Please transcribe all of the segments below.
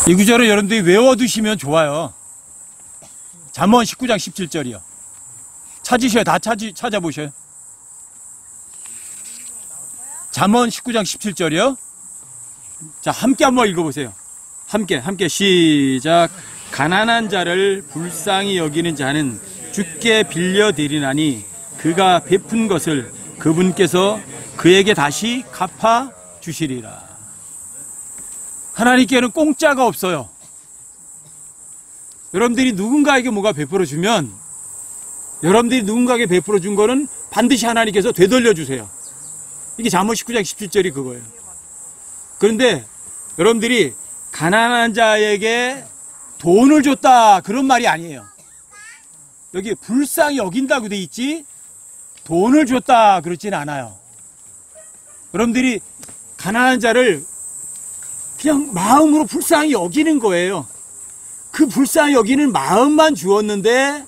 이 구절을 여러분들이 외워두시면 좋아요. 잠언 19장 17절이요. 찾으셔요. 다 찾아보셔요. 잠언 19장 17절이요. 자, 함께 한번 읽어보세요. 함께 시작. 가난한 자를 불쌍히 여기는 자는 주께 빌려드리나니 그가 베푼 것을 그분께서 그에게 다시 갚아 주시리라. 하나님께는 공짜가 없어요. 여러분들이 누군가에게 뭐가 베풀어 주면 여러분들이 누군가에게 베풀어 준 거는 반드시 하나님께서 되돌려 주세요. 이게 잠언 19장 17절이 그거예요. 그런데 여러분들이 가난한 자에게 돈을 줬다 그런 말이 아니에요. 여기 불쌍히 여긴다고 돼 있지 돈을 줬다 그렇지는 않아요. 여러분들이 가난한 자를 그냥 마음으로 불쌍히 여기는 거예요. 그 불쌍히 여기는 마음만 주었는데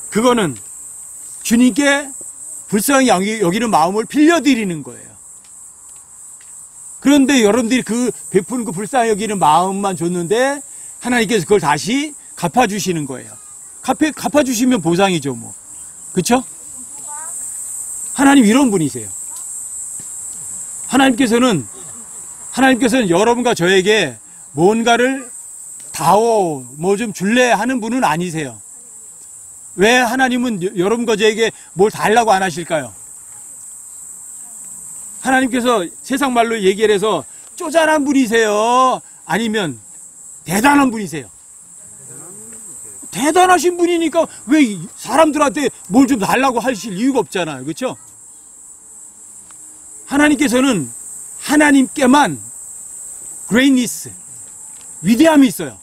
그거는 주님께 불쌍히 여기는 마음을 빌려드리는 거예요. 그런데 여러분들이 그 베푸는 그 불쌍히 여기는 마음만 줬는데 하나님께서 그걸 다시 갚아주시는 거예요. 갚아주시면 보상이죠 뭐. 그쵸? 하나님 이런 분이세요. 하나님께서는 여러분과 저에게 뭔가를 다오 뭐 좀 줄래 하는 분은 아니세요. 왜 하나님은 여러분과 저에게 뭘 달라고 안 하실까요? 하나님께서 세상 말로 얘기를 해서 쪼잔한 분이세요? 아니면 대단한 분이세요? 대단하신 분이니까 왜 사람들한테 뭘 좀 달라고 하실 이유가 없잖아요. 그렇죠? 하나님께서는 하나님께만 greatness, 위대함이 있어요.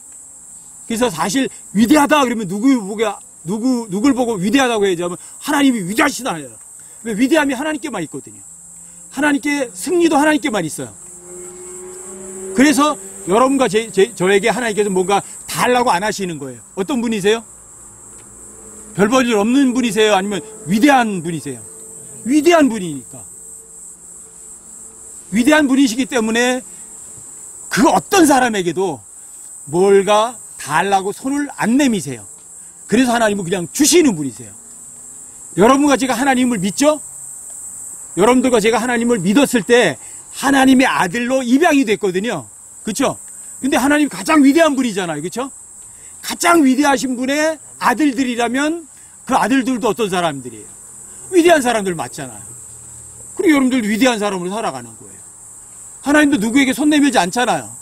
그래서 사실 위대하다 그러면 누굴 보고 위대하다고 해야지 하면 하나님이 위대하시다 해요. 왜 위대함이 하나님께만 있거든요. 하나님께 승리도 하나님께만 있어요. 그래서 여러분과 저에게 하나님께서 뭔가 달라고 안 하시는 거예요. 어떤 분이세요? 별 볼 일 없는 분이세요? 아니면 위대한 분이세요? 위대한 분이니까. 위대한 분이시기 때문에 그 어떤 사람에게도 뭘가 달라고 손을 안 내미세요. 그래서 하나님은 그냥 주시는 분이세요. 여러분과 제가 하나님을 믿죠? 여러분들과 제가 하나님을 믿었을 때 하나님의 아들로 입양이 됐거든요. 그렇죠? 근데 하나님 가장 위대한 분이잖아요. 그렇죠? 가장 위대하신 분의 아들들이라면 그 아들들도 어떤 사람들이에요? 위대한 사람들 맞잖아요. 그리고 여러분들 위대한 사람으로 살아가는 거예요. 하나님도 누구에게 손 내밀지 않잖아요.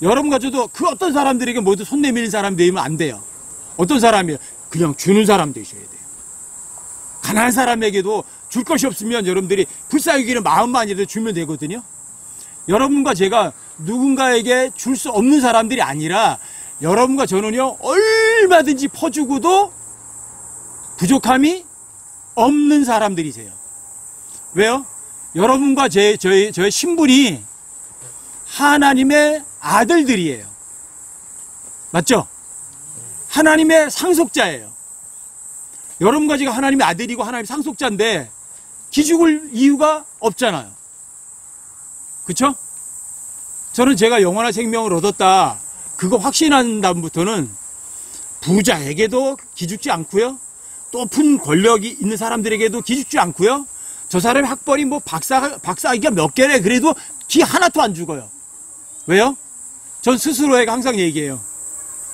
여러분과 저도 그 어떤 사람들에게 모두 손 내밀는 사람 되면 안 돼요. 어떤 사람이에요? 그냥 주는 사람 되셔야 돼요. 가난한 사람에게도 줄 것이 없으면 여러분들이 불쌍히 여기는 마음만이라도 주면 되거든요. 여러분과 제가 누군가에게 줄 수 없는 사람들이 아니라 여러분과 저는요 얼마든지 퍼주고도 부족함이 없는 사람들이세요. 왜요? 여러분과 저의 신분이 하나님의 아들들이에요. 맞죠? 하나님의 상속자예요. 여러분과 제가 하나님의 아들이고 하나님의 상속자인데 기죽을 이유가 없잖아요. 그쵸? 저는 제가 영원한 생명을 얻었다 그거 확신한 다음부터는 부자에게도 기죽지 않고요, 높은 권력이 있는 사람들에게도 기죽지 않고요, 저 사람의 학벌이 뭐 박사학위가 몇 개래 그래도 기 하나도 안 죽어요. 왜요? 전 스스로에게 항상 얘기해요.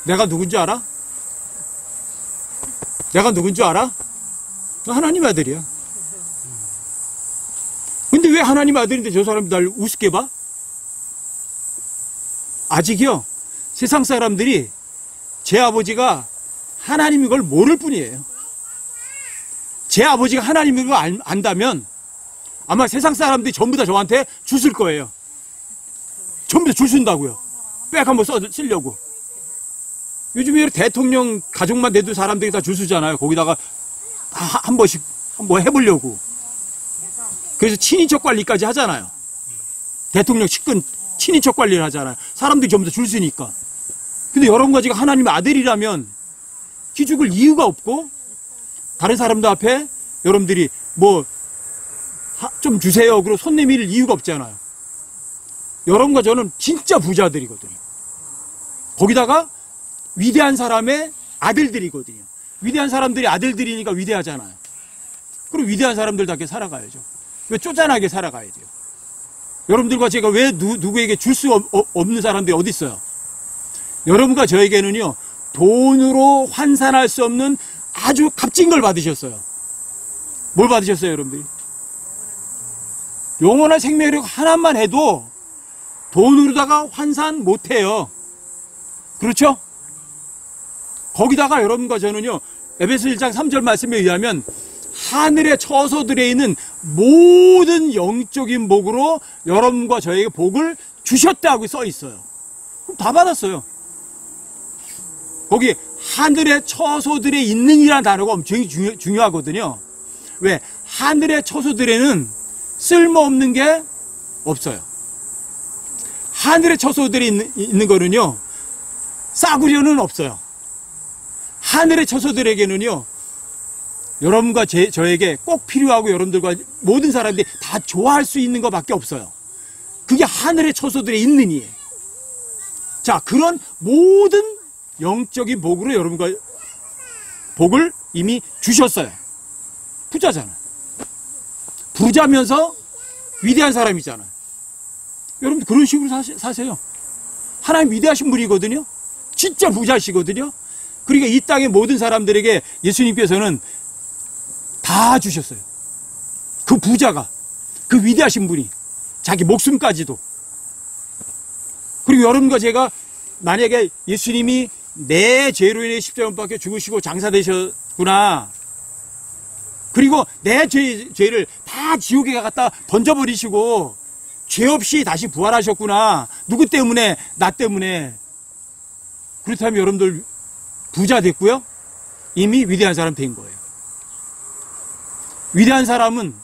내가 누군지 알아? 내가 누군지 알아? 나 하나님 아들이야. 근데 왜 하나님 아들인데 저 사람이 날 우습게 봐? 아직요 세상 사람들이 제 아버지가 하나님인 걸 모를 뿐이에요. 제 아버지가 하나님인 걸 안다면 아마 세상 사람들이 전부 다 저한테 줄 쓸 거예요. 전부 다 줄 쓴다고요. 백 한번 쓰려고. 요즘에 대통령 가족만 돼도 사람들이 다 줄 쓰잖아요. 거기다가 한 번씩 뭐 해보려고. 그래서 친인척 관리까지 하잖아요. 대통령 측근 친인척 관리를 하잖아요. 사람들이 전부 다 줄 쓰니까. 근데 여러분과 제가 하나님의 아들이라면 기죽을 이유가 없고 다른 사람들 앞에 여러분들이 뭐 좀 주세요 그리고 손 내밀 이유가 없잖아요. 여러분과 저는 진짜 부자들이거든요. 거기다가 위대한 사람의 아들들이거든요. 위대한 사람들이 아들들이니까 위대하잖아요. 그럼 위대한 사람들답게 살아가야죠. 왜 쪼잔하게 살아가야 돼요? 여러분들과 제가 왜 누구에게 줄 수 없는 사람들이 어디 있어요? 여러분과 저에게는요, 돈으로 환산할 수 없는 아주 값진 걸 받으셨어요. 뭘 받으셨어요, 여러분들이? 영원한 생명력 하나만 해도 돈으로다가 환산 못해요. 그렇죠? 거기다가 여러분과 저는요, 에베소 1장 3절 말씀에 의하면 하늘의 처소들에 있는 모든 영적인 복으로 여러분과 저에게 복을 주셨다고 써 있어요. 그럼 다 받았어요. 거기 하늘의 처소들에 있는이라는 단어가 엄청 중요하거든요. 왜? 하늘의 처소들에는 쓸모없는 게 없어요. 하늘의 처소들이 있는 거는요, 싸구려는 없어요. 하늘의 처소들에게는요, 여러분과 저에게 꼭 필요하고 여러분들과 모든 사람들이 다 좋아할 수 있는 것밖에 없어요. 그게 하늘의 처소들에 있는 이에요. 자, 그런 모든 영적인 복으로 여러분과 복을 이미 주셨어요. 부자잖아요. 부자면서 위대한 사람이잖아요. 여러분 그런 식으로 사세요. 하나님 위대하신 분이거든요. 진짜 부자시거든요. 그러니까 이 땅의 모든 사람들에게 예수님께서는 다 주셨어요. 그 부자가, 그 위대하신 분이 자기 목숨까지도. 그리고 여러분과 제가 만약에 예수님이 내 죄로 인해 십자가 못 박혀 죽으시고 장사되셨구나, 그리고 내 죄를 다 지옥에 갖다 던져버리시고 죄 없이 다시 부활하셨구나. 누구 때문에? 나 때문에. 그렇다면 여러분들 부자 됐고요, 이미 위대한 사람 된 거예요. 위대한 사람은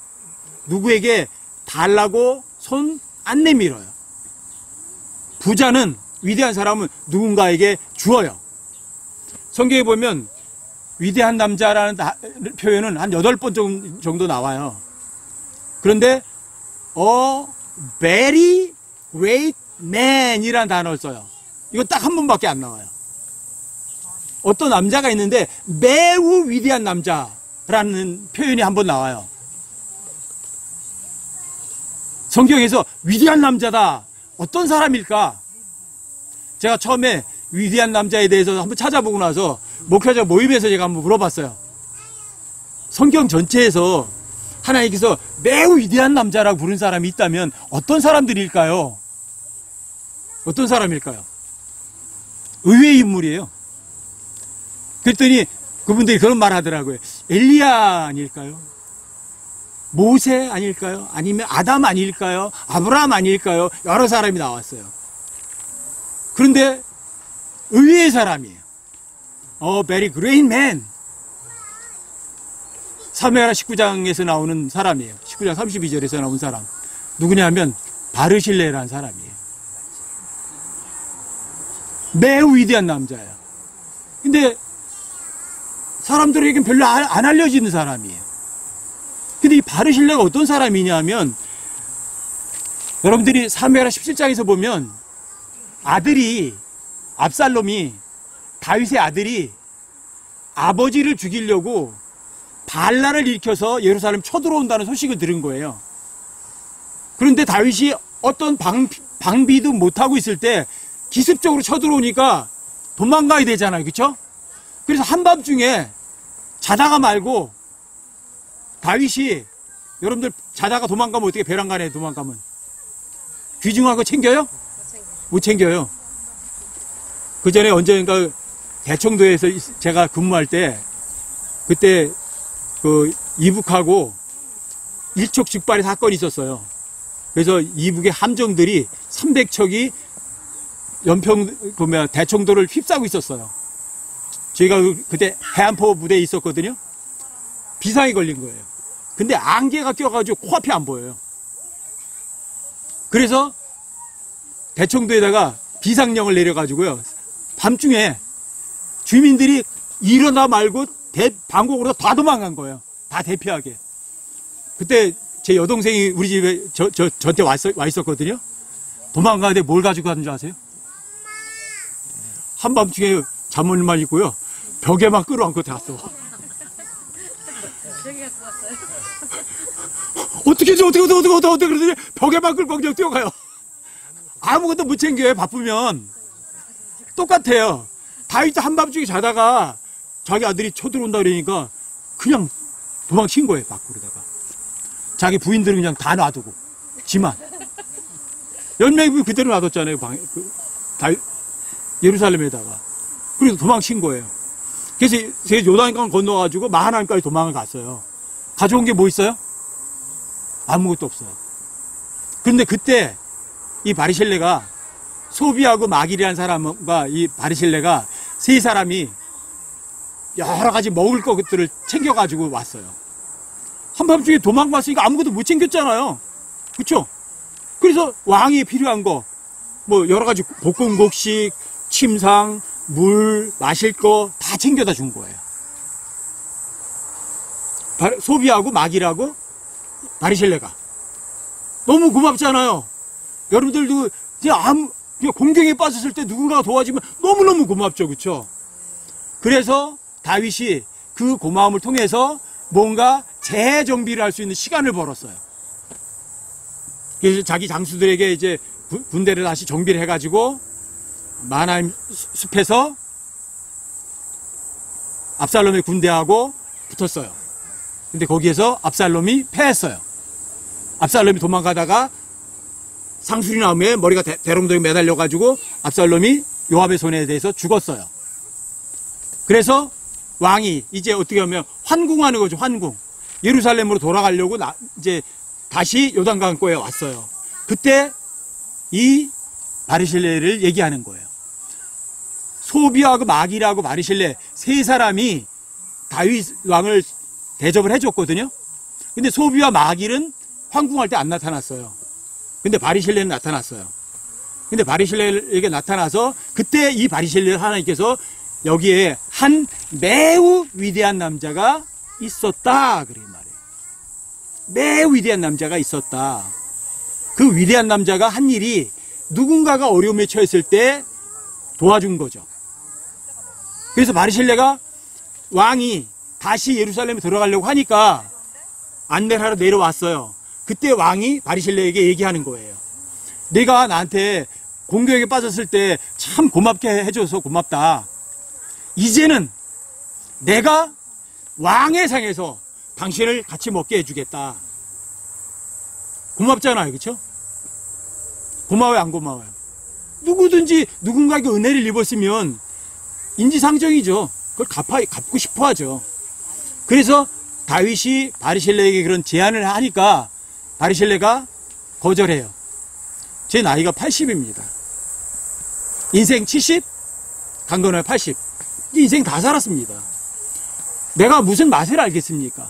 누구에게 달라고 손 안 내밀어요. 부자는, 위대한 사람은 누군가에게 주어요. 성경에 보면 위대한 남자라는 표현은 한 8번 정도 나와요. 그런데 very great man이라는 단어를 써요. 이거 딱 한 번밖에 안 나와요. 어떤 남자가 있는데 매우 위대한 남자라는 표현이 한 번 나와요. 성경에서 위대한 남자다, 어떤 사람일까? 제가 처음에 위대한 남자에 대해서 한번 찾아보고 나서 목회자 모임에서 제가 한번 물어봤어요. 성경 전체에서 하나님께서 매우 위대한 남자라고 부른 사람이 있다면 어떤 사람들일까요? 어떤 사람일까요? 의외의 인물이에요. 그랬더니 그분들이 그런 말 하더라고요. 엘리야 아닐까요? 모세 아닐까요? 아니면 아담 아닐까요? 아브라함 아닐까요? 여러 사람이 나왔어요. 그런데 의외의 사람이에요. very great man. 사무엘하 19장에서 나오는 사람이에요. 19장 32절에서 나온 사람. 누구냐면 바르실레라는 사람이에요. 매우 위대한 남자예요. 근데 사람들에게는 별로 안 알려지는 사람이에요. 근데 이 바르실레가 어떤 사람이냐면, 여러분들이 사무엘하 17장에서 보면 아들이, 압살롬이, 다윗의 아들이 아버지를 죽이려고 반란을 일으켜서 예루살렘 쳐들어온다는 소식을 들은 거예요. 그런데 다윗이 어떤 방비도 못하고 있을 때 기습적으로 쳐들어오니까 도망가야 되잖아요. 그렇죠? 그래서 한밤중에 자다가 말고, 다윗이, 여러분들 자다가 도망가면 어떻게, 배란간에 도망가면 귀중한 거 챙겨요? 못 챙겨요. 그 전에 언젠가 대청도에서 제가 근무할 때, 그때 그 이북하고 일촉즉발의 사건이 있었어요. 그래서 이북의 함정들이 300척이 대청도를 휩싸고 있었어요. 저희가 그때 해안포 부대에 있었거든요. 비상이 걸린 거예요. 근데 안개가 껴가지고 코앞이 안 보여요. 그래서 대청도에다가 비상령을 내려가지고요, 밤중에 주민들이 일어나 말고 방곡으로 다 도망간 거예요. 다 대피하게. 그때 제 여동생이 우리 집에 저한테 와 있었거든요. 도망가는데 뭘 가지고 가는 줄 아세요? 한밤중에 잠옷만 입고요. 벽에만 끌어안고 잤어. 어떻게 그러더니 벽에만 끌고 그냥 뛰어가요. 아무것도 못 챙겨요. 바쁘면. 똑같아요. 다윗도 한밤중에 자다가 자기 아들이 쳐들어온다 그러니까 그냥 도망친 거예요. 밖으로다가. 자기 부인들은 그냥 다 놔두고 지만 연맹이 그대로 놔뒀잖아요. 예루살렘에다가. 그래서 도망친 거예요. 그래서 요단강 건너가지고 마하나임까지 도망을 갔어요. 가져온 게 뭐 있어요? 아무것도 없어요. 그런데 그때 이 바리실레가 소비하고 마길이라는 사람과 이 바리실레가 세 사람이 여러 가지 먹을 것들을 챙겨가지고 왔어요. 한밤중에 도망갔으니까 아무것도 못 챙겼잖아요. 그쵸? 그래서 왕이 필요한 거, 뭐 여러 가지 볶음곡식, 침상, 물, 마실 거 다 챙겨다 준 거예요. 소비하고 마길하고 바리실레가. 너무 고맙잖아요. 여러분들도 그냥 공경에 빠졌을 때 누군가가 도와주면 너무너무 고맙죠. 그쵸? 그래서 다윗이 그 고마움을 통해서 뭔가 재정비를 할 수 있는 시간을 벌었어요. 그래서 자기 장수들에게 이제 군대를 다시 정비를 해가지고 마하나임 숲에서 압살롬의 군대하고 붙었어요. 근데 거기에서 압살롬이 패했어요. 압살롬이 도망가다가 상수리 나무에 머리가 대롱대롱 매달려가지고 압살롬이 요압의 손에 대해서 죽었어요. 그래서 왕이 이제 어떻게 하면 환궁하는 거죠. 환궁. 예루살렘으로 돌아가려고 이제 다시 요단강가에 왔어요. 그때 이 바리실레를 얘기하는 거예요. 소비하고 마길하고 바리실레 세 사람이 다윗 왕을 대접을 해줬거든요. 근데 소비와 마길은 황궁할 때 안 나타났어요. 근데 바리실레는 나타났어요. 근데 바리실레에게 나타나서 그때 이 바리실레 하나님께서 여기에 한 매우 위대한 남자가 있었다 그래 말이에요. 매우 위대한 남자가 있었다. 그 위대한 남자가 한 일이 누군가가 어려움에 처했을 때 도와준 거죠. 그래서 바리실레가 왕이 다시 예루살렘에 들어가려고 하니까 안내를 하러 내려왔어요. 그때 왕이 바리실레에게 얘기하는 거예요. 내가 나한테 공격에 빠졌을 때 참 고맙게 해줘서 고맙다. 이제는 내가 왕의 상에서 당신을 같이 먹게 해주겠다. 고맙잖아요. 그렇죠? 고마워요? 안 고마워요? 누구든지 누군가에게 은혜를 입었으면 인지상정이죠. 그걸 갚고 싶어 하죠. 그래서 다윗이 바리실레에게 그런 제안을 하니까 바리실레가 거절해요. 제 나이가 80입니다. 인생 70, 강건하게 80. 인생 다 살았습니다. 내가 무슨 맛을 알겠습니까?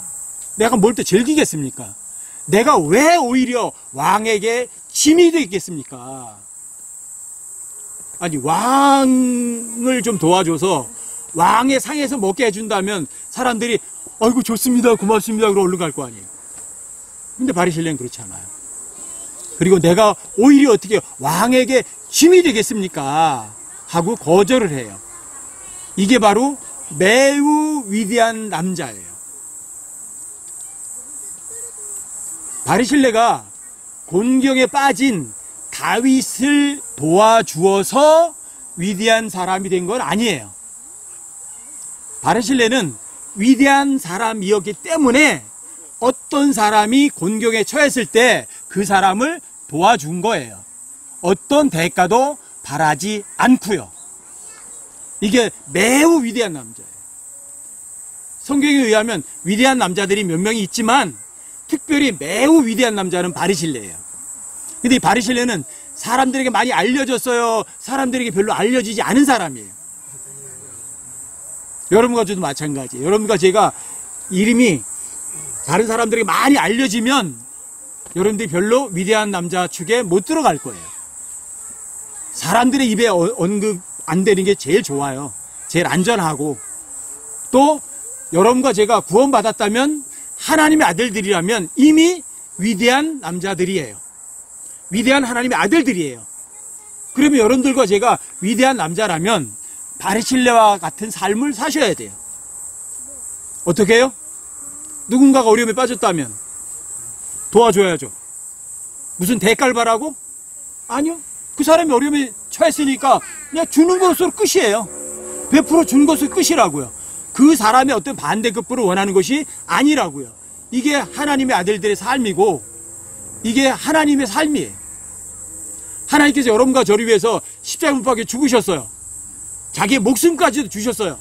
내가 뭘 또 즐기겠습니까? 내가 왜 오히려 왕에게 짐이 되겠습니까? 아니, 왕을 좀 도와줘서 왕의 상에서 먹게 해준다면 사람들이 아이고 좋습니다, 고맙습니다 그러고 얼른 갈 거 아니에요. 근데 바리실레는 그렇지 않아요. 그리고 내가 오히려 어떻게 왕에게 짐이 되겠습니까? 하고 거절을 해요. 이게 바로 매우 위대한 남자예요. 바리실레가 곤경에 빠진 다윗을 도와주어서 위대한 사람이 된 건 아니에요. 바리실레는 위대한 사람이었기 때문에 어떤 사람이 곤경에 처했을 때 그 사람을 도와준 거예요. 어떤 대가도 바라지 않고요. 이게 매우 위대한 남자예요. 성경에 의하면 위대한 남자들이 몇 명이 있지만 특별히 매우 위대한 남자는 바리실레예요. 근데 이 바리실레는 사람들에게 많이 알려졌어요? 사람들에게 별로 알려지지 않은 사람이에요. 여러분과 저도 마찬가지예요. 여러분과 제가 이름이 다른 사람들에게 많이 알려지면 여러분들이 별로 위대한 남자 축에 못 들어갈 거예요. 사람들의 입에 언급 안 되는 게 제일 좋아요. 제일 안전하고, 또 여러분과 제가 구원받았다면 하나님의 아들들이라면 이미 위대한 남자들이에요. 위대한 하나님의 아들들이에요. 그러면 여러분들과 제가 위대한 남자라면 바리실레와 같은 삶을 사셔야 돼요. 어떻게 해요? 누군가가 어려움에 빠졌다면 도와줘야죠. 무슨 대가를 바라고? 아니요. 그 사람이 어려움에 처했으니까 그냥 주는 것으로 끝이에요. 베풀어 준 것으로 끝이라고요. 그 사람의 어떤 반대급부를 원하는 것이 아니라고요. 이게 하나님의 아들들의 삶이고 이게 하나님의 삶이에요. 하나님께서 여러분과 저를 위해서 십자가 못 박혀 죽으셨어요. 자기의 목숨까지도 주셨어요.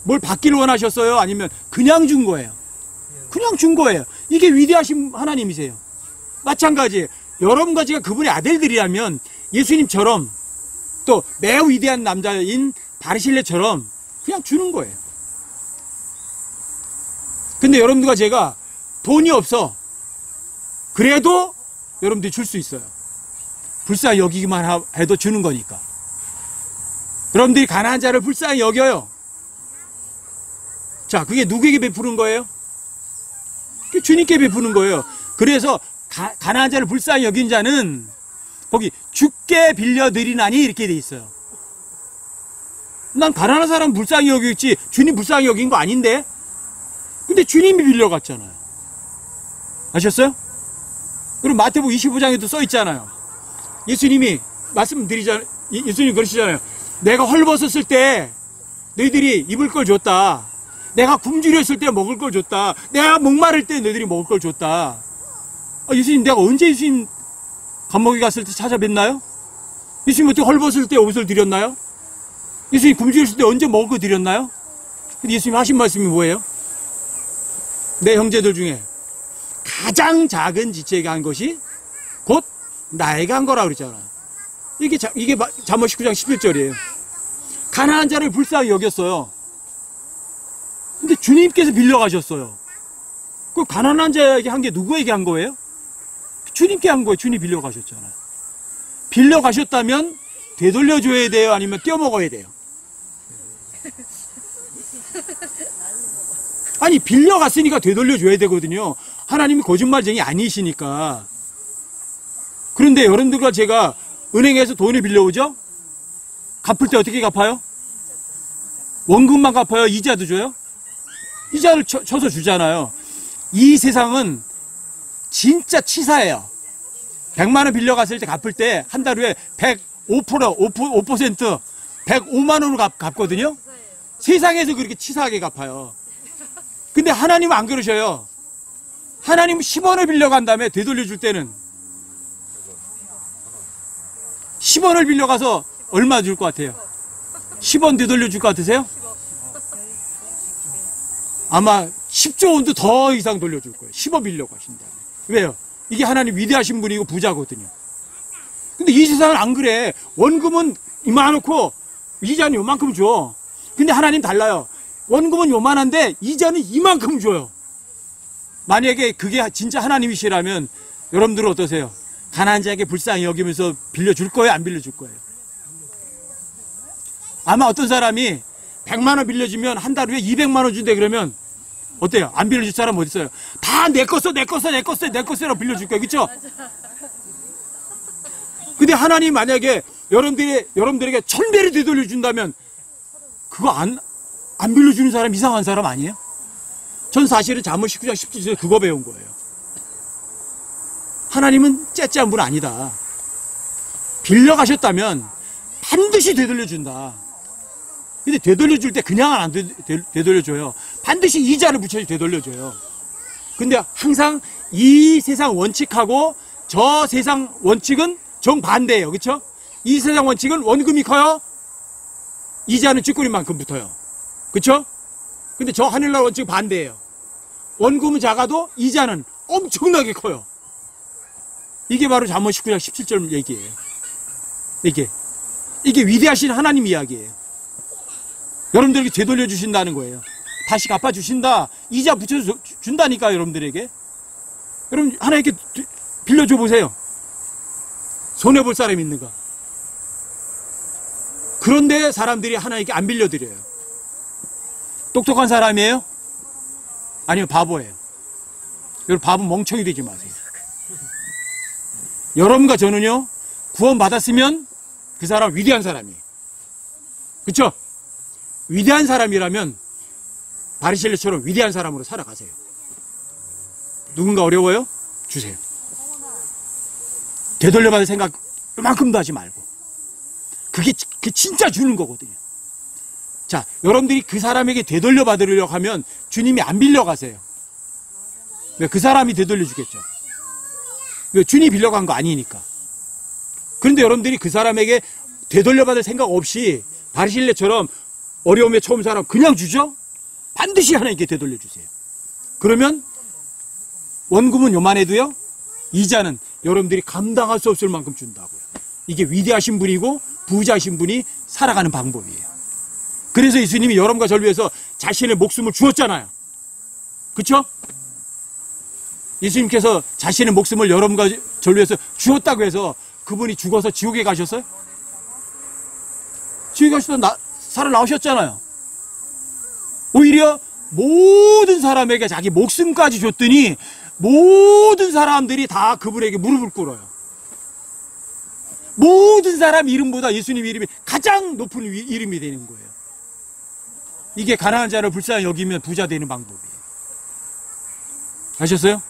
뭘 받기를 원하셨어요? 아니면 그냥 준 거예요? 그냥 준 거예요. 이게 위대하신 하나님이세요. 마찬가지예요. 여러분과 제가 그분의 아들들이라면 예수님처럼 또 매우 위대한 남자인 바리실레처럼 그냥 주는 거예요. 근데 여러분들과 제가 돈이 없어. 그래도 여러분들이 줄 수 있어요. 불쌍히 여기기만 해도 주는 거니까. 여러분들이 가난한 자를 불쌍히 여겨요. 자, 그게 누구에게 베푸는 거예요? 그게 주님께 베푸는 거예요. 그래서 가난한 자를 불쌍히 여긴 자는 거기 주께 빌려드리나니 이렇게 돼 있어요. 난 가난한 사람 불쌍히 여기겠지 주님 불쌍히 여긴 거 아닌데? 근데 주님이 빌려갔잖아요. 아셨어요? 그럼 마태복음 25장에도 써 있잖아요. 예수님이 말씀드리잖아요. 예수님 그러시잖아요. 내가 헐벗었을 때 너희들이 입을 걸 줬다. 내가 굶주렸을 때 먹을 걸 줬다. 내가 목마를 때 너희들이 먹을 걸 줬다. 예수님 내가 언제 예수님 감옥에 갔을 때 찾아뵀나요? 예수님 어떻게 헐벗을 때 옷을 드렸나요? 예수님 굶주렸을 때 언제 먹을 거 드렸나요? 근데 예수님 하신 말씀이 뭐예요? 내 형제들 중에 가장 작은 지체에게 한 것이 곧 나에게 한 거라고 그랬잖아요. 이게 잠언 19장 11절이에요. 가난한 자를 불쌍히 여겼어요. 근데 주님께서 빌려가셨어요. 그 가난한 자에게 한 게 누구에게 한 거예요? 주님께 한 거예요. 주님 빌려가셨잖아요. 빌려가셨다면 되돌려줘야 돼요? 아니면 떼어먹어야 돼요? 아니 빌려갔으니까 되돌려줘야 되거든요. 하나님이 거짓말쟁이 아니시니까. 그런데 여러분들과 제가 은행에서 돈을 빌려오죠? 갚을 때 어떻게 갚아요? 원금만 갚아요? 이자도 줘요? 이자를 쳐서 주잖아요. 이 세상은 진짜 치사해요. 100만 원 빌려갔을 때 갚을 때 한 달 후에 5%, 105만 원을 갚거든요. 세상에서 그렇게 치사하게 갚아요. 근데 하나님은 안 그러셔요. 하나님은 10원을 빌려간 다음에 되돌려줄 때는 10원을 빌려가서 얼마 줄 것 같아요? 10원 되돌려줄 것 같으세요? 아마 10조 원도 더 이상 돌려줄 거예요. 10원 빌려가신 다음에. 왜요? 이게 하나님 위대하신 분이고 부자거든요. 근데 이 세상은 안 그래. 원금은 이만하고 이자는 요만큼 줘. 근데 하나님 달라요. 원금은 요만한데 이자는 이만큼 줘요. 만약에 그게 진짜 하나님이시라면 여러분들은 어떠세요? 가난한 자에게 불쌍히 여기면서 빌려줄 거예요? 안 빌려줄 거예요? 아마 어떤 사람이 100만 원 빌려주면 한 달 후에 200만 원 준대 그러면 어때요? 안 빌려줄 사람 어디 있어요? 다 내 거써 라고 빌려줄 거예요. 그쵸? 근데 하나님 만약에 여러분들에게 1000배를 되돌려준다면 그거 안 빌려주는 사람 이상한 사람 아니에요? 전 사실은 잠언 19장 17절에 그거 배운 거예요. 하나님은 째째한 분 아니다. 빌려가셨다면 반드시 되돌려준다. 근데 되돌려줄 때 그냥 안 되돌려줘요. 반드시 이자를 붙여서 되돌려줘요. 근데 항상 이 세상 원칙하고 저 세상 원칙은 정반대예요. 그쵸? 이 세상 원칙은 원금이 커요. 이자는 쥐꼬리만큼 붙어요. 그쵸? 근데 저 하늘나라 원칙은 반대예요. 원금은 작아도 이자는 엄청나게 커요. 이게 바로 잠언 19장 17절 얘기예요. 이게 위대하신 하나님 이야기예요. 여러분들에게 되돌려 주신다는 거예요. 다시 갚아 주신다. 이자 붙여서 준다니까 여러분들에게. 여러분 하나님께 빌려줘 보세요. 손해볼 사람이 있는가? 그런데 사람들이 하나님께 안 빌려드려요. 똑똑한 사람이에요? 아니면 바보예요? 여러분 바보 멍청이 되지 마세요. 여러분과 저는요 구원 받았으면 그 사람 위대한 사람이에요. 그쵸? 위대한 사람이라면 바리새인처럼 위대한 사람으로 살아가세요. 누군가 어려워요? 주세요. 되돌려받을 생각 요만큼도 하지 말고. 그게 진짜 주는 거거든요. 자, 여러분들이 그 사람에게 되돌려받으려고 하면 주님이 안 빌려가세요. 그 사람이 되돌려주겠죠. 주님이 빌려간 거 아니니까. 그런데 여러분들이 그 사람에게 되돌려받을 생각 없이 바리새인처럼 어려움에 처음 사람 그냥 주죠? 반드시 하나님께 되돌려주세요. 그러면 원금은 요만해도요, 이자는 여러분들이 감당할 수 없을 만큼 준다고요. 이게 위대하신 분이고 부자신 분이 살아가는 방법이에요. 그래서 예수님이 여러분과 저를 위해서 자신의 목숨을 주었잖아요. 그쵸? 예수님께서 자신의 목숨을 여러분과 저를 위해서 주었다고 해서 그분이 죽어서 지옥에 가셨어요? 지옥에 가셔서 살아 나오셨잖아요. 오히려 모든 사람에게 자기 목숨까지 줬더니 모든 사람들이 다 그분에게 무릎을 꿇어요. 모든 사람 이름보다 예수님 이름이 가장 높은 이름이 되는 거예요. 이게 가난한 자를 불쌍히 여기면 부자 되는 방법이에요. 아셨어요?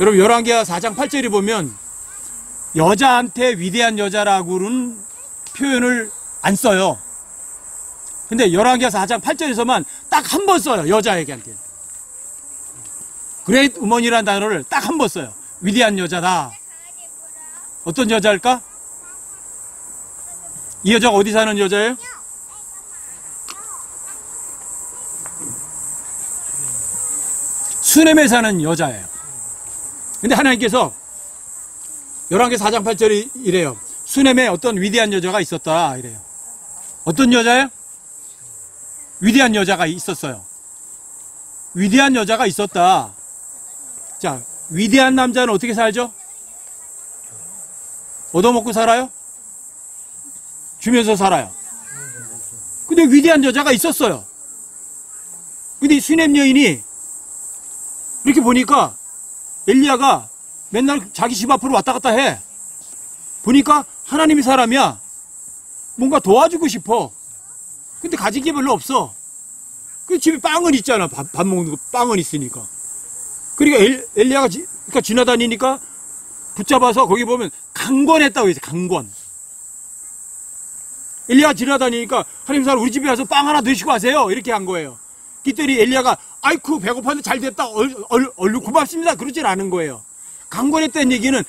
여러분 열왕기하 4장 8절에 보면 여자한테 위대한 여자라고는 표현을 안 써요. 근데 열왕기하 4장 8절에서만 딱 한 번 써요. 여자에게한테는. 그레이트 우먼이라는 단어를 딱 한 번 써요. 위대한 여자다. 어떤 여자일까? 이 여자가 어디 사는 여자예요? 수넴에 사는 여자예요. 근데 하나님께서 열왕기 4장 8절이 이래요. 수넴에 어떤 위대한 여자가 있었다 이래요. 어떤 여자예요? 위대한 여자가 있었어요. 위대한 여자가 있었다. 자, 위대한 남자는 어떻게 살죠? 얻어먹고 살아요? 주면서 살아요. 근데 위대한 여자가 있었어요. 근데 이 수넴 여인이 이렇게 보니까 엘리야가 맨날 자기 집 앞으로 왔다 갔다 해. 보니까 하나님의 사람이야. 뭔가 도와주고 싶어. 근데 가진 게 별로 없어. 그 집에 빵은 있잖아. 밥 먹는 거 빵은 있으니까. 그러니까 엘리야가 그러니까 지나다니니까 붙잡아서 거기 보면 강권했다고 해서 강권. 엘리야가 지나다니니까 하나님 사람 우리 집에 와서 빵 하나 드시고 가세요. 이렇게 한 거예요. 그랬더니 엘리야가 아이쿠 배고팠는데 잘 됐다. 얼른 고맙습니다. 그러진 않은 거예요. 강권했다는 얘기는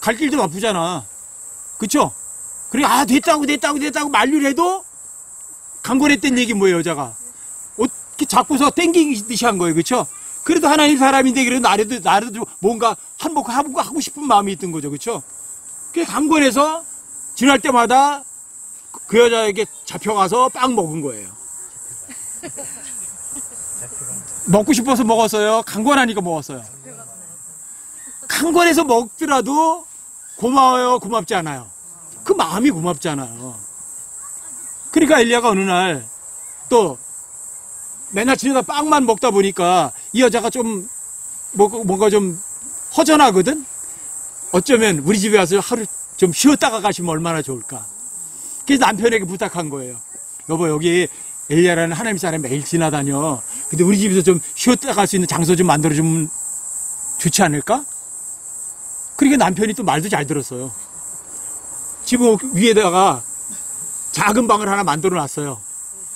갈 길도 바쁘잖아. 그쵸? 그러니까 됐다고 만류를 해도 강권했다는 얘기 뭐예요 여자가? 어떻게 잡고서 땡기듯이 한 거예요. 그쵸? 그래도 하나님 사람인데 그래도 나라도 뭔가 하고 싶은 마음이 있던 거죠. 그쵸? 그래서 강권해서 지날 때마다 그 여자에게 잡혀가서 빵 먹은 거예요. 먹고 싶어서 먹었어요? 강권하니까 먹었어요? 강권해서 먹더라도 고마워요? 고맙지 않아요? 그 마음이 고맙잖아요. 그러니까 엘리야가 어느 날 또 맨날 지내다 빵만 먹다 보니까 이 여자가 좀 뭔가 좀 허전하거든? 어쩌면 우리 집에 와서 하루 좀 쉬었다가 가시면 얼마나 좋을까? 그래서 남편에게 부탁한 거예요. 여보 여기 엘리야라는 하나님 사람이 매일 지나다녀. 근데 우리 집에서 좀 쉬었다 갈 수 있는 장소 좀 만들어주면 좋지 않을까? 그러니까 남편이 또 말도 잘 들었어요. 집 위에다가 작은 방을 하나 만들어 놨어요.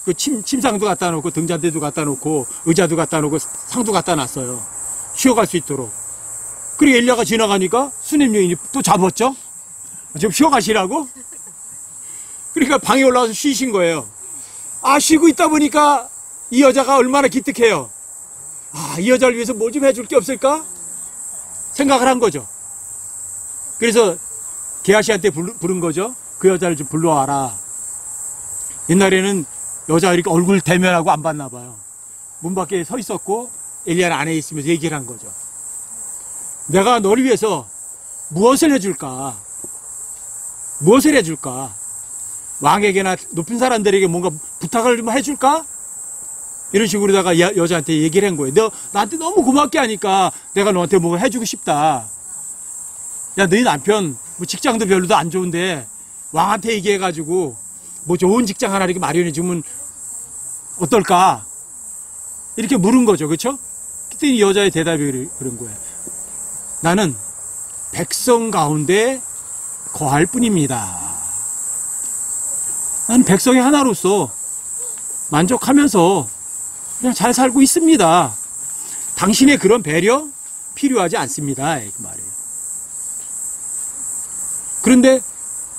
그 침상도 갖다 놓고 등잔대도 갖다 놓고 의자도 갖다 놓고 상도 갖다 놨어요. 쉬어갈 수 있도록. 그리고 엘리야가 지나가니까 수넴 여인이 또 잡았죠. 좀 쉬어가시라고. 그러니까 방에 올라와서 쉬신 거예요. 아, 쉬고 있다 보니까 이 여자가 얼마나 기특해요. 아, 이 여자를 위해서 뭐 좀 해줄 게 없을까? 생각을 한 거죠. 그래서 게하시한테 부른 거죠. 그 여자를 좀 불러와라. 옛날에는 여자 이렇게 얼굴 대면하고 안 봤나 봐요. 문 밖에 서 있었고 엘리야는 안에 있으면서 얘기를 한 거죠. 내가 너를 위해서 무엇을 해줄까? 무엇을 해줄까? 왕에게나 높은 사람들에게 뭔가 부탁을 좀 해줄까? 이런 식으로다가 여자한테 얘기를 한 거예요. 너 나한테 너무 고맙게 하니까 내가 너한테 뭐 해주고 싶다. 야, 너희 남편 뭐 직장도 별로도 안 좋은데 왕한테 얘기해가지고 뭐 좋은 직장 하나 이렇게 마련해 주면 어떨까? 이렇게 물은 거죠. 그렇죠? 그때 이 여자의 대답이 그런 거예요. 나는 백성 가운데 거할 뿐입니다. 나는 백성의 하나로서 만족하면서 그냥 잘 살고 있습니다. 당신의 그런 배려 필요하지 않습니다. 이 말이에요. 그런데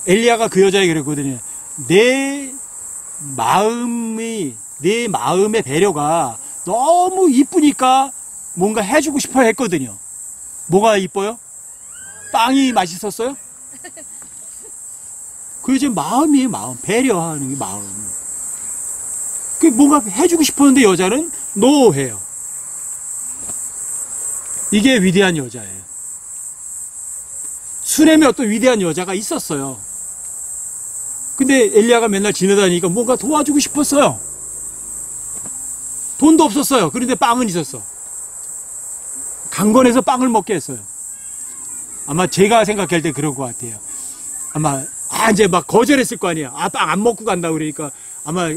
엘리야가 그 여자에게 그랬거든요. 내 마음의 배려가 너무 이쁘니까 뭔가 해주고 싶어 했거든요. 뭐가 이뻐요? 빵이 맛있었어요? 그게 제 마음이에요. 마음. 배려하는 게 마음. 그 뭔가 해주고 싶었는데 여자는 노해요. 이게 위대한 여자예요. 수넴에 어떤 위대한 여자가 있었어요. 근데 엘리야가 맨날 지나다니니까 뭔가 도와주고 싶었어요. 돈도 없었어요. 그런데 빵은 있었어. 강건해서 빵을 먹게 했어요. 아마 제가 생각할 때 그럴 것 같아요. 아마 이제 막 거절했을 거 아니에요. 빵 안 먹고 간다 그러니까 아마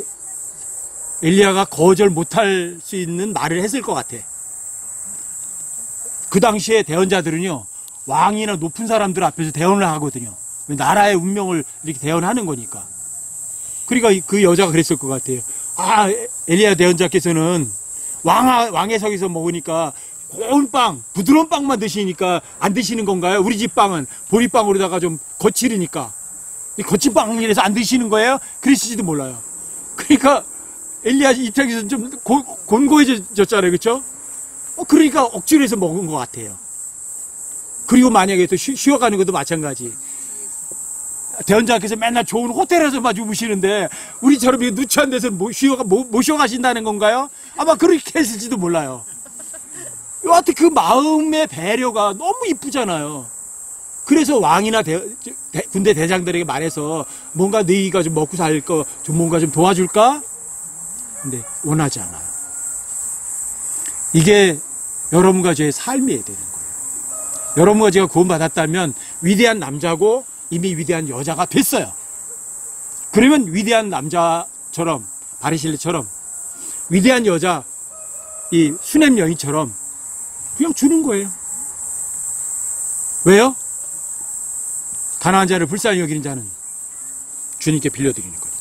엘리야가 거절 못할 수 있는 말을 했을 것 같아. 그 당시에 대언자들은요, 왕이나 높은 사람들 앞에서 대언을 하거든요. 나라의 운명을 이렇게 대언하는 거니까. 그러니까 그 여자가 그랬을 것 같아요. 엘리야 대언자께서는 왕의 석에서 먹으니까 고운 빵, 부드러운 빵만 드시니까 안 드시는 건가요? 우리 집 빵은 보리빵으로다가 좀 거칠으니까. 거친 빵이라서 안 드시는 거예요? 그러실지도 몰라요. 그러니까 엘리야 입장에서는 좀 곤고해졌잖아요. 그렇죠? 그러니까 억지로 해서 먹은 것 같아요. 그리고 만약에 또 쉬어가는 것도 마찬가지. 대원장께서 맨날 좋은 호텔에서만 주무시는데 우리처럼 누추한 데서 모셔가신다는 건가요? 아마 그렇게 했을지도 몰라요. 여하튼 그 마음의 배려가 너무 이쁘잖아요. 그래서 왕이나 군대 대장들에게 말해서 뭔가 너희가 좀 먹고 살 거 좀 뭔가 좀 도와줄까? 근데 원하지 않아요. 이게 여러분과 저의 삶이어야 되는 거예요. 여러분과 제가 구원받았다면 위대한 남자고 이미 위대한 여자가 됐어요. 그러면 위대한 남자처럼 바리실레처럼 위대한 여자 이 수넴 여인처럼 그냥 주는 거예요. 왜요? 가난한 자를 불쌍히 여기는 자는 주님께 빌려드리는 거니까.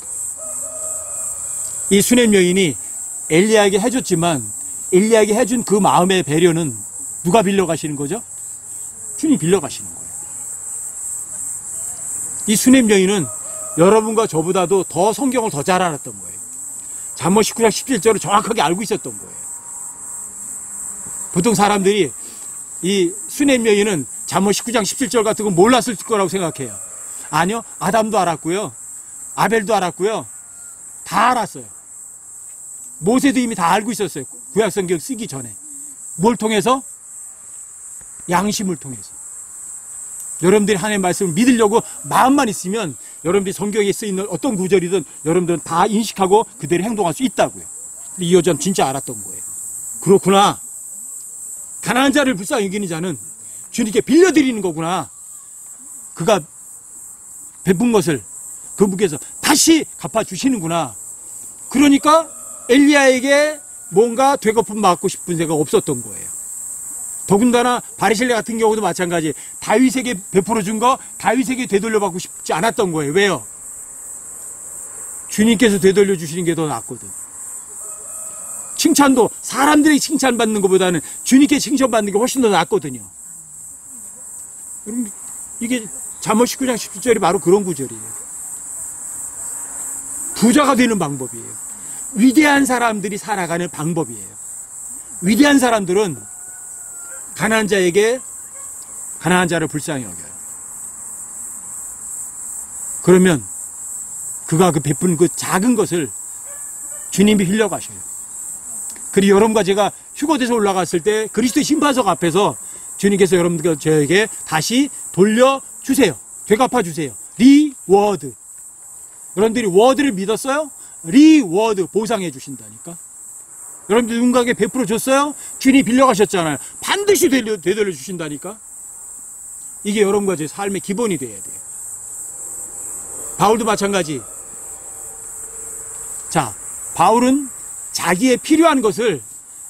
이 수넴 여인이 엘리야에게 해줬지만 엘리야에게 해준 그 마음의 배려는 누가 빌려가시는 거죠? 주님이 빌려가시는 거예요. 이 수넴 여인은 여러분과 저보다도 더 성경을 더 잘 알았던 거예요. 잠언 19장 17절을 정확하게 알고 있었던 거예요. 보통 사람들이 이 수넴 여인은 잠언 19장 17절 같은 거 몰랐을 거라고 생각해요. 아니요. 아담도 알았고요. 아벨도 알았고요. 다 알았어요. 모세도 이미 다 알고 있었어요. 구약성경 쓰기 전에. 뭘 통해서? 양심을 통해서. 여러분들이 하나님의 말씀을 믿으려고 마음만 있으면 여러분들이 성경에 쓰이는 어떤 구절이든 여러분들은 다 인식하고 그대로 행동할 수 있다고요. 이 여자는 진짜 알았던 거예요. 그렇구나. 가난한 자를 불쌍히 여기는 자는 주님께 빌려드리는 거구나. 그가 베푼 것을 그분께서 다시 갚아주시는구나. 그러니까 엘리야에게 뭔가 되거품 맞고 싶은 생각 없었던 거예요. 더군다나 바리실레 같은 경우도 마찬가지. 다윗에게 베풀어 준 거 다윗에게 되돌려 받고 싶지 않았던 거예요. 왜요? 주님께서 되돌려 주시는 게 더 낫거든. 칭찬도 사람들이 칭찬받는 것보다는 주님께 칭찬받는 게 훨씬 더 낫거든요. 여러분, 이게 잠언 19장 17절이 바로 그런 구절이에요. 부자가 되는 방법이에요. 위대한 사람들이 살아가는 방법이에요. 위대한 사람들은 가난한 자에게 가난한 자를 불쌍히 여겨요. 그러면 그가 그 베푼 그 작은 것을 주님이 흘려가셔요. 그리고 여러분과 제가 휴거돼서 올라갔을 때 그리스도의 심판석 앞에서 주님께서 여러분들 저에게 다시 돌려주세요. 되갚아주세요. 리워드. 여러분들이 워드를 믿었어요? 리워드 보상해 주신다니까. 여러분들 누군가에게 베풀어 줬어요? 주님이 빌려가셨잖아요. 반드시 되돌려 주신다니까. 이게 여러분과 제 삶의 기본이 돼야 돼요. 바울도 마찬가지. 자, 바울은 자기의 필요한 것을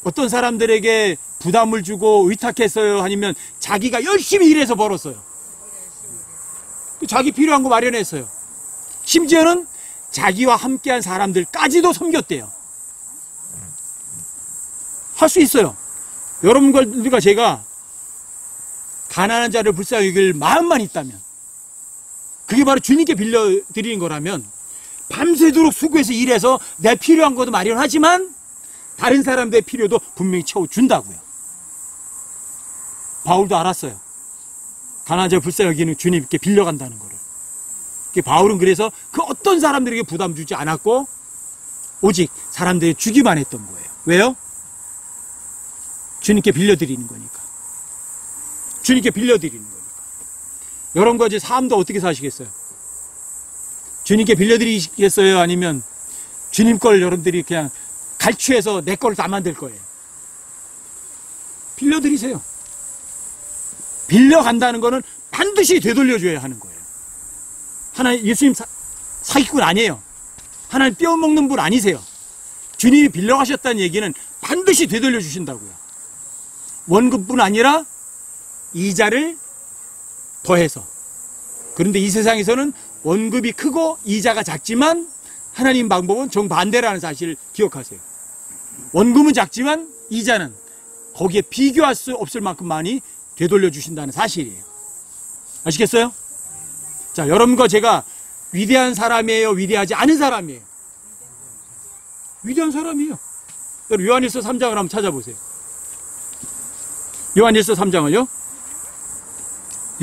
어떤 사람들에게 부담을 주고 의탁했어요? 아니면 자기가 열심히 일해서 벌었어요? 자기 필요한 거 마련했어요. 심지어는 자기와 함께한 사람들까지도 섬겼대요. 할 수 있어요. 여러분들과 제가 가난한 자를 불쌍히 여길 마음만 있다면, 그게 바로 주님께 빌려드리는 거라면 밤새도록 수고해서 일해서 내 필요한 것도 마련하지만 다른 사람들의 필요도 분명히 채워준다고요. 바울도 알았어요. 가난한 자를 불쌍히 여기는 주님께 빌려간다는 거를. 바울은 그래서 그 어떤 사람들에게 부담 주지 않았고 오직 사람들이 주기만 했던 거예요. 왜요? 주님께 빌려드리는 거니까. 주님께 빌려드리는 거니까. 여러분과 제 삶도 어떻게 사시겠어요? 주님께 빌려드리겠어요? 아니면 주님 걸 여러분들이 그냥 갈취해서 내 걸 다 만들 거예요? 빌려드리세요. 빌려간다는 거는 반드시 되돌려줘야 하는 거예요. 하나님, 예수님 사기꾼 아니에요. 하나님 뼈먹는 분 아니세요. 주님이 빌려가셨다는 얘기는 반드시 되돌려 주신다고요. 원금뿐 아니라 이자를 더해서. 그런데 이 세상에서는 원금이 크고 이자가 작지만 하나님 방법은 정반대라는 사실을 기억하세요. 원금은 작지만 이자는 거기에 비교할 수 없을 만큼 많이 되돌려 주신다는 사실이에요. 아시겠어요? 자, 여러분과 제가 위대한 사람이에요? 위대하지 않은 사람이에요? 위대한 사람이에요. 여러분, 요한일서 3장을 한번 찾아보세요. 요한일서 3장을요.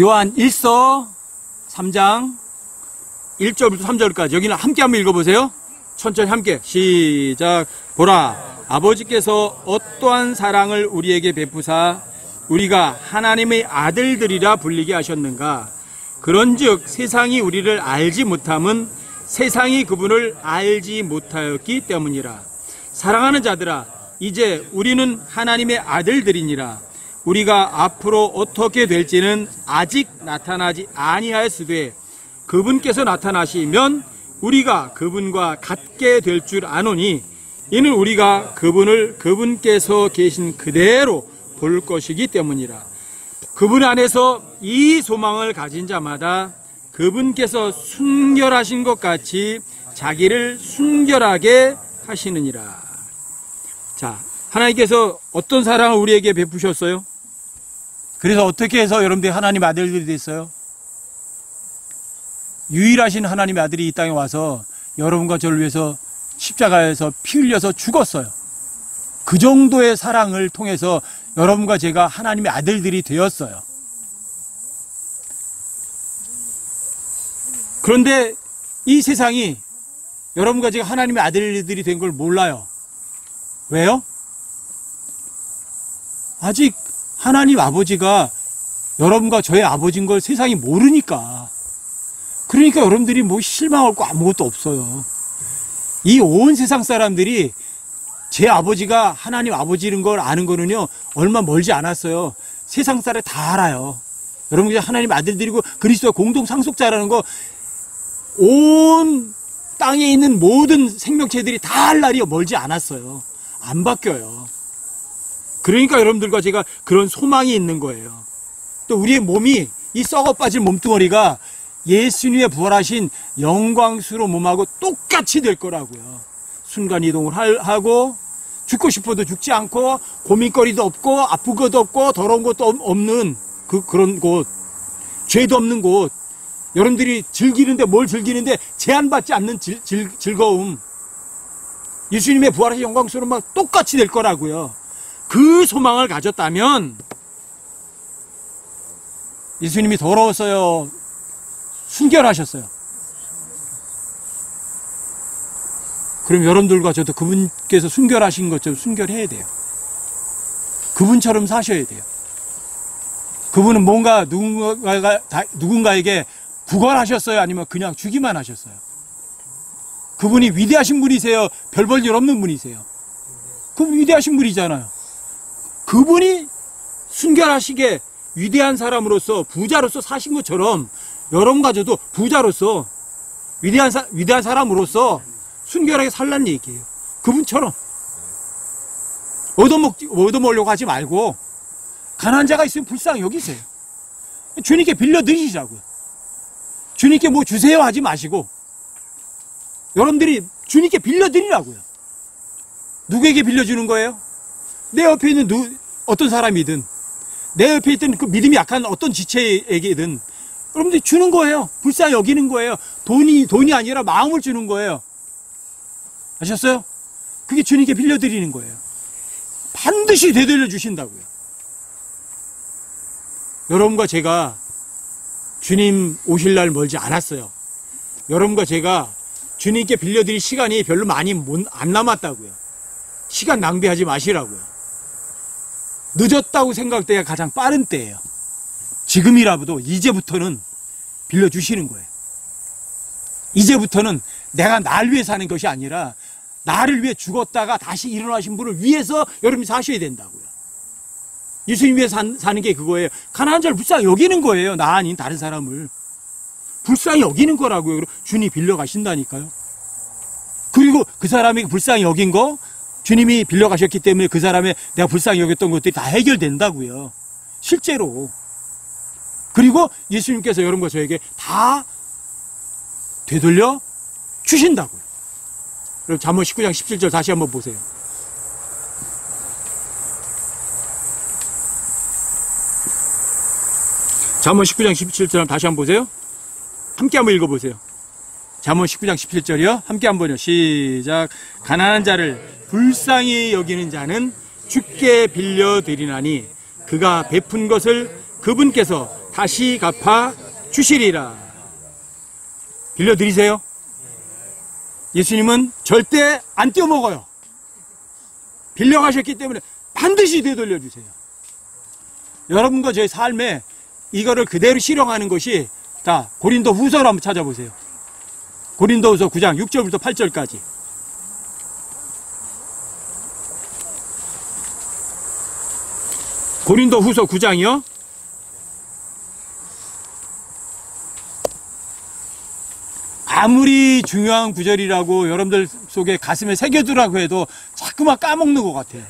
요한일서 3장 1절부터 3절까지 여기는 함께 한번 읽어보세요. 천천히 함께 시작. 보라, 아버지께서 어떠한 사랑을 우리에게 베푸사 우리가 하나님의 아들들이라 불리게 하셨는가. 그런즉 세상이 우리를 알지 못함은 세상이 그분을 알지 못하였기 때문이라. 사랑하는 자들아, 이제 우리는 하나님의 아들들이니라. 우리가 앞으로 어떻게 될지는 아직 나타나지 아니하였으되 그분께서 나타나시면 우리가 그분과 같게 될 줄 아노니 이는 우리가 그분을 그분께서 계신 그대로 볼 것이기 때문이라. 그분 안에서 이 소망을 가진 자마다 그분께서 순결하신 것 같이 자기를 순결하게 하시느니라. 자, 하나님께서 어떤 사랑을 우리에게 베푸셨어요? 그래서 어떻게 해서 여러분들이 하나님 아들들이 됐어요? 유일하신 하나님의 아들이 이 땅에 와서 여러분과 저를 위해서 십자가에서 피 흘려서 죽었어요. 그 정도의 사랑을 통해서 여러분과 제가 하나님의 아들들이 되었어요. 그런데 이 세상이 여러분과 제가 하나님의 아들들이 된 걸 몰라요. 왜요? 아직 하나님 아버지가 여러분과 저의 아버지인 걸 세상이 모르니까. 그러니까 여러분들이 뭐 실망할 거 아무것도 없어요. 이 온 세상 사람들이 제 아버지가 하나님 아버지인 걸 아는 거는요, 얼마 멀지 않았어요. 세상 사람이 다 알아요. 여러분이 하나님 아들들이고 그리스도의 공동 상속자라는 거 온 땅에 있는 모든 생명체들이 다 할 날이 멀지 않았어요. 안 바뀌어요. 그러니까 여러분들과 제가 그런 소망이 있는 거예요. 또 우리의 몸이, 이 썩어 빠진 몸뚱어리가 예수님의 부활하신 영광스러운 몸하고 똑같이 될 거라고요. 순간이동을 하고 죽고 싶어도 죽지 않고 고민거리도 없고 아픈 것도 없고 더러운 것도 없는 그런 곳, 죄도 없는 곳, 여러분들이 즐기는데 뭘 즐기는데 제한받지 않는 즐거움, 예수님의 부활하신 영광스러운 몸하고 똑같이 될 거라고요. 그 소망을 가졌다면 예수님이 더러웠어요? 순결하셨어요? 그럼 여러분들과 저도 그분께서 순결하신 것처럼 순결해야 돼요. 그분처럼 사셔야 돼요. 그분은 뭔가 누군가에게 구걸하셨어요? 아니면 그냥 주기만 하셨어요? 그분이 위대하신 분이세요? 별 볼 일 없는 분이세요? 그분 위대하신 분이잖아요. 그분이 순결하시게 위대한 사람으로서 부자로서 사신 것처럼 여러분과 저도 부자로서 위대한 사람으로서 순결하게 살란 얘기예요. 그분처럼 얻어먹으려고 하지 말고 가난한 자가 있으면 불쌍히 여기세요. 주님께 빌려드리자고요. 주님께 뭐 주세요 하지 마시고 여러분들이 주님께 빌려드리라고요. 누구에게 빌려주는 거예요? 내 옆에 있는 어떤 사람이든 내 옆에 있던 그 믿음이 약한 어떤 지체에게든 여러분들이 주는 거예요. 불쌍히 여기는 거예요. 돈이 아니라 마음을 주는 거예요. 아셨어요? 그게 주님께 빌려드리는 거예요. 반드시 되돌려 주신다고요. 여러분과 제가 주님 오실 날 멀지 않았어요. 여러분과 제가 주님께 빌려드릴 시간이 별로 많이 안 남았다고요. 시간 낭비하지 마시라고요. 늦었다고 생각할 때가 가장 빠른 때예요. 지금이라도 이제부터는 빌려주시는 거예요. 이제부터는 내가 날 위해 사는 것이 아니라 나를 위해 죽었다가 다시 일어나신 분을 위해서 여러분이 사셔야 된다고요. 예수님 위해 사는 게 그거예요. 가난한 자를 불쌍히 여기는 거예요. 나 아닌 다른 사람을 불쌍히 여기는 거라고요. 주님이 빌려가신다니까요. 그리고 그 사람이 불쌍히 여긴 거 주님이 빌려가셨기 때문에 그 사람의 내가 불쌍히 여겼던 것들이 다 해결된다고요. 실제로. 그리고 예수님께서 여러분과 저에게 다 되돌려 주신다고요. 그럼 잠언 19장 17절 다시 한번 보세요. 잠언 19장 17절 다시 한번 보세요. 함께 한번 읽어보세요. 잠언 19장 17절이요. 함께 한번요. 시작. 가난한 자를 불쌍히 여기는 자는 주께 빌려드리나니 그가 베푼 것을 그분께서 다시 갚아 주시리라. 빌려드리세요. 예수님은 절대 안 떼어먹어요. 빌려가셨기 때문에 반드시 되돌려주세요. 여러분과 저의 삶에 이거를 그대로 실행하는 것이 자 고린도 후서를 한번 찾아보세요. 고린도 후서 9장 6절부터 8절까지. 고린도 후서 9장이요. 아무리 중요한 구절이라고 여러분들 속에 가슴에 새겨두라고 해도 자꾸만 까먹는 것 같아요.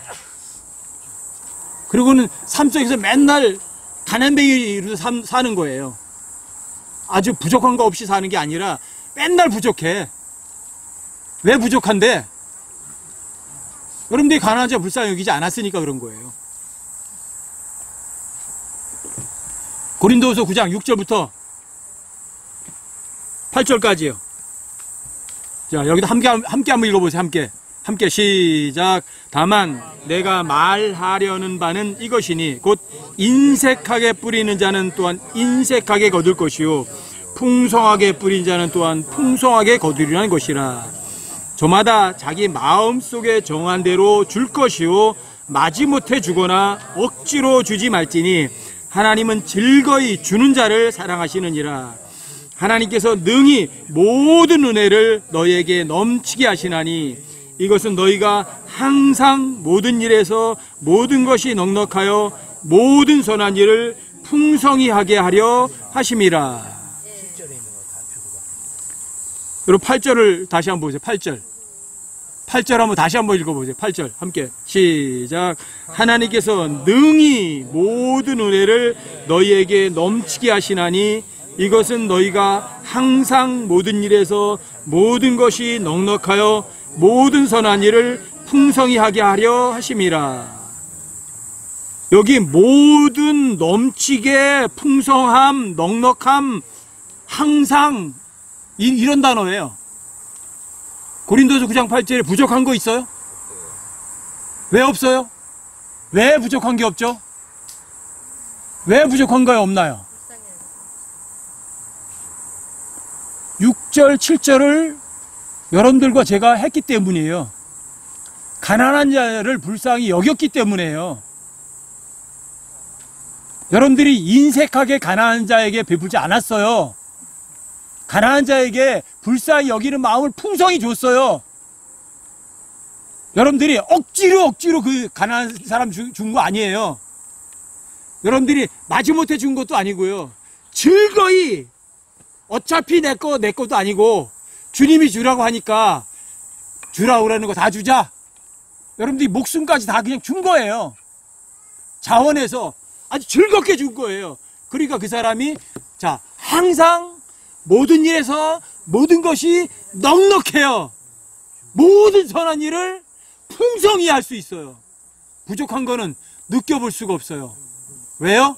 그리고는 삶 속에서 맨날 가난뱅이로 사는 거예요. 아주 부족한 거 없이 사는 게 아니라 맨날 부족해. 왜 부족한데? 여러분들이 가난한 자 불쌍히 여기지 않았으니까 그런 거예요. 고린도후서 9장 6절부터 8절까지요. 자, 여기도 함께 한번 읽어보세요. 함께 시작. 다만 내가 말하려는 바는 이것이니 곧 인색하게 뿌리는 자는 또한 인색하게 거둘 것이요 풍성하게 뿌린 자는 또한 풍성하게 거두리라는 것이라. 저마다 자기 마음속에 정한 대로 줄 것이요 마지못해 주거나 억지로 주지 말지니 하나님은 즐거이 주는 자를 사랑하시느니라. 하나님께서 능히 모든 은혜를 너희에게 넘치게 하시나니 이것은 너희가 항상 모든 일에서 모든 것이 넉넉하여 모든 선한 일을 풍성히 하게 하려 하심이라. 여러분 8절을 다시 한번 보세요. 8절 한번 다시 한번 읽어보세요. 8절 함께 시작. 하나님께서 능히 모든 은혜를 너희에게 넘치게 하시나니 이것은 너희가 항상 모든 일에서 모든 것이 넉넉하여 모든 선한 일을 풍성히 하게 하려 하심이라. 여기 모든 넘치게 풍성함 넉넉함 항상 이런 단어예요. 고린도서 9장 8절에 부족한 거 있어요? 왜 없어요? 왜 부족한 게 없죠? 왜 부족한 거 없나요? 6절 7절을 여러분들과 제가 했기 때문이에요. 가난한 자를 불쌍히 여겼기 때문이에요. 여러분들이 인색하게 가난한 자에게 베풀지 않았어요. 가난한 자에게 불쌍히 여기는 마음을 풍성히 줬어요. 여러분들이 억지로 그 가난한 사람 준 거 아니에요. 여러분들이 마지못해 준 것도 아니고요. 즐거이 어차피 내 것도 아니고 주님이 주라고 하니까 주라고 그러는 거 다 주자. 여러분들이 목숨까지 다 그냥 준 거예요. 자원해서 아주 즐겁게 준 거예요. 그러니까 그 사람이 자 항상 모든 일에서 모든 것이 넉넉해요. 모든 선한 일을 풍성히 할 수 있어요. 부족한 거는 느껴볼 수가 없어요. 왜요?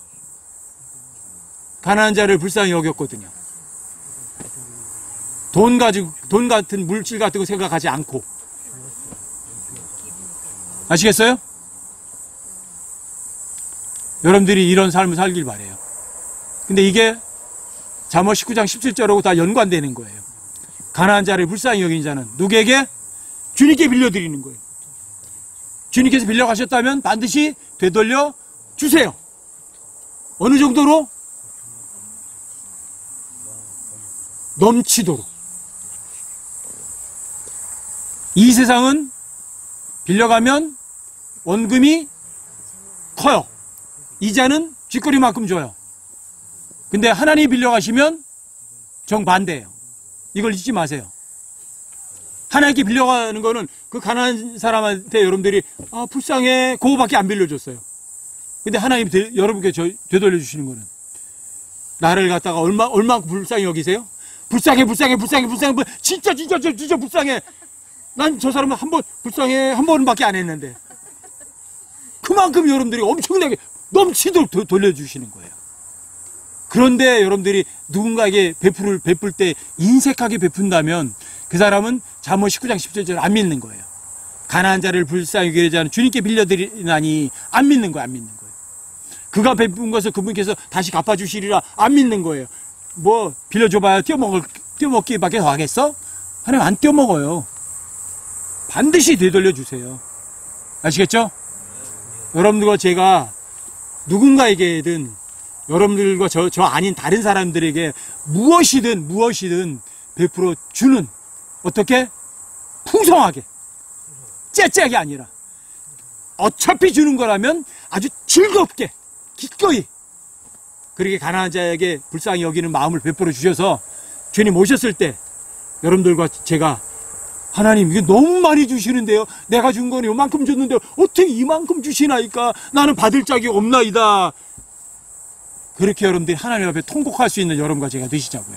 가난한 자를 불쌍히 여겼거든요. 돈 같은 물질 같은 거 생각하지 않고. 아시겠어요? 여러분들이 이런 삶을 살길 바래요. 근데 이게 잠언 19장 17절하고 다 연관되는 거예요. 가난한 자를 불쌍히 여기는 자는 누구에게? 주님께 빌려드리는 거예요. 주님께서 빌려가셨다면 반드시 되돌려 주세요. 어느 정도로? 넘치도록. 이 세상은 빌려가면 원금이 커요. 이자는 쥐꼬리만큼 줘요. 근데 하나님 빌려가시면 정반대예요. 이걸 잊지 마세요. 하나님께 빌려가는 거는 그 가난한 사람한테 여러분들이 불쌍해 그거밖에 안 빌려줬어요. 근데 하나님 여러분께 되돌려 주시는 거는 나를 갖다가 얼마큼 불쌍히 여기세요? 불쌍해 진짜 불쌍해. 난 저 사람은 한 번 불쌍해 한 번밖에 안 했는데 그만큼 여러분들이 엄청나게 넘치도록 돌려주시는 거예요. 그런데 여러분들이 누군가에게 베풀 때 인색하게 베푼다면 그 사람은 잠언 19장 17절 안 믿는 거예요. 가난한 자를 불쌍히 여기지 않은 주님께 빌려드리나니 안 믿는 거예요. 안 믿는 거예요. 그가 베푼 것을 그분께서 다시 갚아주시리라 안 믿는 거예요. 뭐 빌려줘봐야 떼어먹기밖에 더 하겠어? 하나님 안 떼어먹어요. 반드시 되돌려 주세요. 아시겠죠? 여러분들과 제가 누군가에게든 여러분들과 저 아닌 다른 사람들에게 무엇이든 베풀어 주는 어떻게? 풍성하게 째째하게 아니라 어차피 주는 거라면 아주 즐겁게 기꺼이 그렇게 가난한 자에게 불쌍히 여기는 마음을 베풀어 주셔서 주님 오셨을 때 여러분들과 제가 하나님 이게 너무 많이 주시는데요. 내가 준 거는 요만큼 줬는데 어떻게 이만큼 주시나이까? 나는 받을 짝이 없나이다. 그렇게 여러분들이 하나님 앞에 통곡할 수 있는 여러분과 제가 되시자고요.